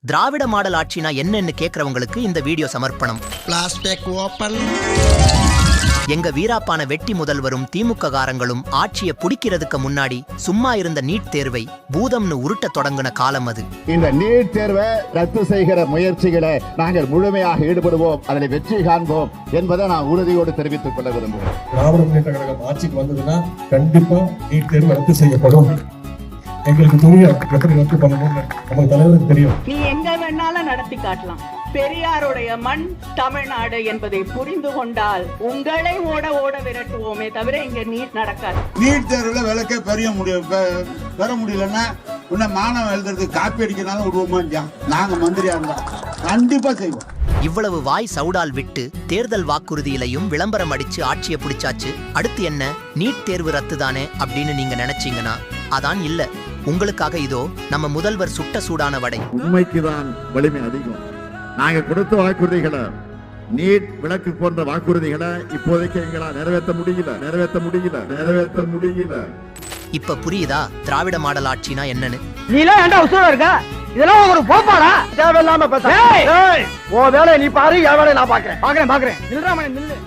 திராவிட model ஆட்சினா என்னன்னு கேக்குறவங்களுக்கு இந்த video சமர்ப்பணம். எங்க வீராப்பான வெட்டி முதல்வரும் திமுக காரங்களும் ஆட்சியை புடிக்கிறதுக்கு முன்னாடி சும்மா இருந்த நீட் தேர்வை பூதம்னு உருட்ட தொடங்கின காலம் அது. இந்த நீட் தேர்வை ரத்து செய்கிற முயற்சிகளை நாங்கள் முழுமையாக ஈடுபடுவோம், அதில் வெற்றி காண்போம் என்பதை நான் உறுதியோடு தெரிவித்துக் கொள்ள விரும்புகிறேன். திராவிட முன்னேற்ற கழகம் ஆட்சிக்கு வந்ததுன்னா கண்டிப்பா நீட் தேர்வு ரத்து செய்யப்படும். எங்களுக்கு தெரியும் எப்படி ரத்து பண்ணணும், நம்ம தலைவருக்கு தெரியும். நீ எங்க வேணாலும் நடத்தி காட்டலாம். பெரியாருடைய மண் தமிழ்நாடு என்பதை புரிந்து கொண்டால் உங்களை ஓட ஓட விரட்டுவோமே தவிர இங்க நீட் நடக்காது. நீட் தேர்வுல விளக்க பெற முடியலன்னா உன்ன மாணவன் எழுதுறதுக்கு காப்பி அடிக்கனாலும் விடுவோமா? நாங்க மந்திரியா இருந்தா கண்டிப்பா செய்வோம். இவ்வளவு வாய் சவுடால் விட்டு தேர்தல் வாக்குறுதியிலையும் விளம்பரம் அடிச்சு ஆட்சியை பிடிச்சாச்சு. அடுத்து என்ன, நீட் தேர்வு ரத்து தானே அப்படின்னு நீங்க நினைச்சீங்கன்னா அதான் இல்ல. உங்களுக்காக இதோ நம்ம முதல்வர் சுட்ட சூடான வடை. உண்மைக்குதான் வலிமை அதிகம். நாங்க கொடுத்த வாக்குறுதிகளை, நீட் விளக்கு போன்ற வாக்குறுதிகளை இப்போதைக்கு எங்களால் நிறைவேற்ற முடியல. இப்ப புரியுதா திராவிட மாடல் ஆட்சினா என்னன்னு? நீலாம் ஏன்டா உசுரா இருக்க? இதெல்லாம் ஒரு போப்பாடா? தேவையில்லாம பேச. ஓ வேலையை நீ பாரு, என் வேலையை நான் பாக்குறேன். நில்றாம நில்லு.